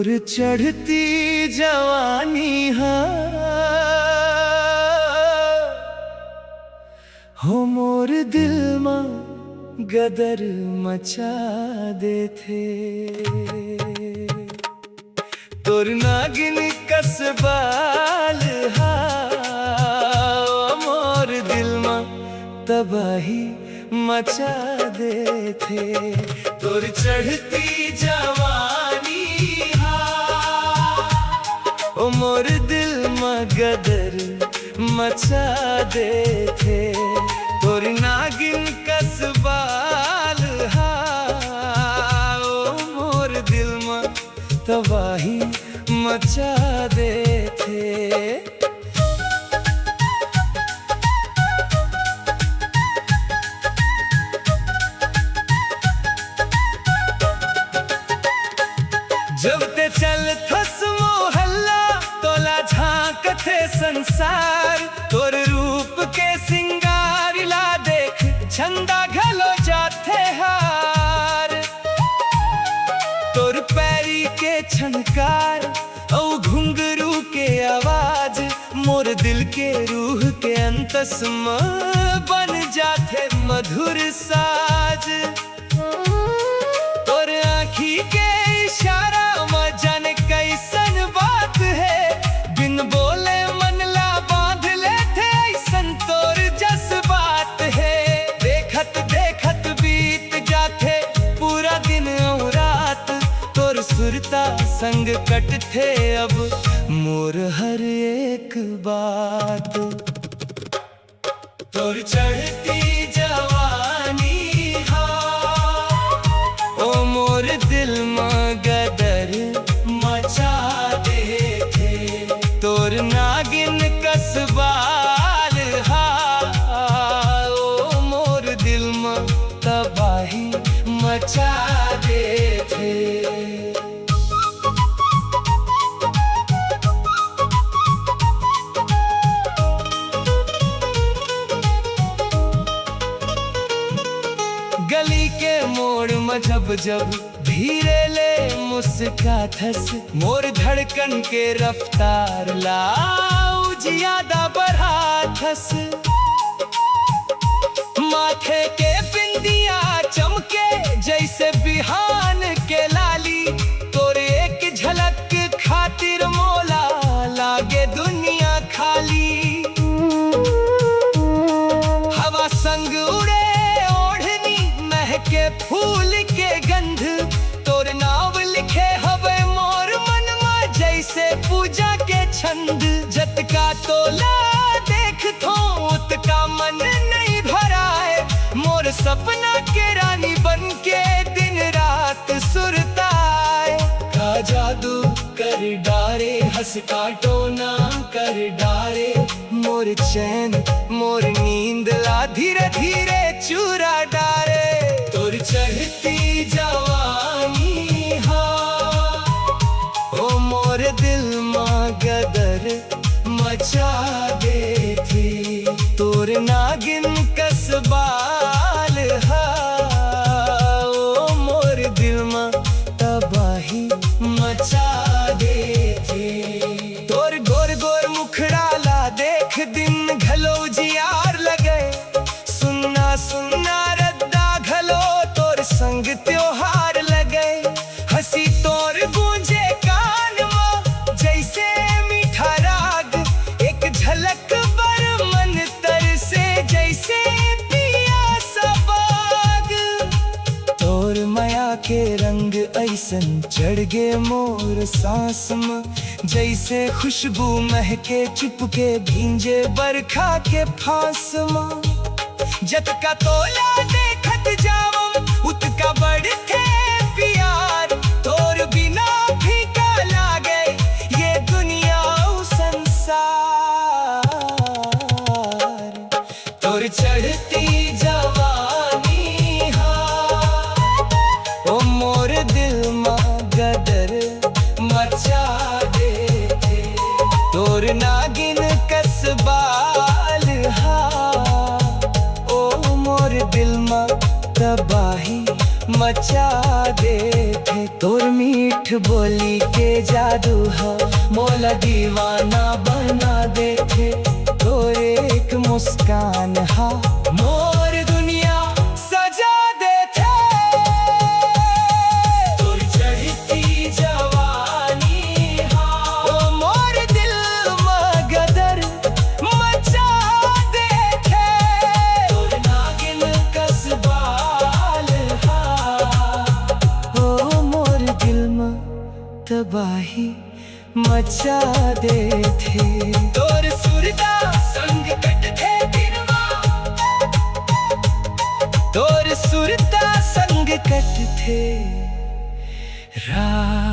तोर चढ़ती जवानी हो मोर दिल में गदर मचा दे थे। तोर नागिन कसबाल मोर दिल में तबाही मचा दे थे। तोर चढ़ती जवानी ओ मोर दिल में गदर मचा दे थे। तोर नागिन कसबाल ओ मोर दिल में तबाही मचा दे थे। जब ते चल थस मोहल्ला तोला झांकते संसार। तोर रूप के सिंगार ला देख छंदा घलो जाते हार। तोर पैरी के छनकार औ घुंघरू के आवाज मोर दिल के रूह के अंतस में बन जाते मधुर साज। तोर आँखी के इशारा जाने कैसन बात है, बिन बोले मन ला बांध लेते ऐसन तोर जज्बात है। देखत देखत बीत जाते पूरा दिन और रात। तोर सुरता संग कटते अब मोर हर एक बात। तोर चढ़ती जवानी ओ मोर दिल में गदर मचा दे थे। तोर नागिन कसबाल ओ मोर दिल में तबाही मचा दे थे। गली के मोड़ में जब जब धीरे ले मुस्काथस मोर धड़कन के रफ्तार लाऊ ज्यादा बढ़ाथस। माथे के बिंदिया चमके जैसे बिहान के लाली। तोर एक झलक खातिर मोला लागे दुनिया खाली। हवा संग उड़े के फूल के गंध तोर नाव लिखे हवे मोर मन में जैसे पूजा के छंद। जतका तोला देख थो उतका मन नहीं भराए। मोर सपना के रानी बन के दिन रात सुरताए। का जादू कर डारे हंस काटो ना कर डारे मोर चैन मोर नींद ला धीरे धीरे चुरा डारे। तोर चढ़ती जवानी ओ मोर दिल में गदर मचा दे थी। तोर नागिन कसबाल ओ मोर दिल में तबाही मचा दे थी। तोर गोर गोर मुखड़ा ला देख दिन घलो जियार लगे। सुनना सुनना संग त्योहार लगे। हंसी तोर गूंजे कान में जैसे मीठा राग। एक झलक बर मन तरसे जैसे पियासा बाग। तोर माया के रंग ऐसन चढ़ गे मोर सांस में जैसे खुशबू महके चुपके भींजे बरखा के फांस में। जतका तोला देखत जाओ उतका बढ़ते प्यार। तोर बिना फीका लागे ये दुनिया संसार। तोर चढ़ती जवानी ओ मोर दिल में गदर मचा दे थे। तोर नागिन कसबाल ओ मोर दिल में तबाही मचा दे थे। तोर मीठ बोली के जादू है मोला दीवाना बना दे थे। तोर एक मुस्कान हा मोर दुनिया सजा दे थे। तोर चढ़ती जवानी हा ओ मोर दिल में गदर मचा दे थे। तोर नागिन कसबाल हा ओ मोर दिल में तबाही मचा दे थे। तोर सुरता संग कट थे दिनवा, तोर सुरता संग कट थे रात।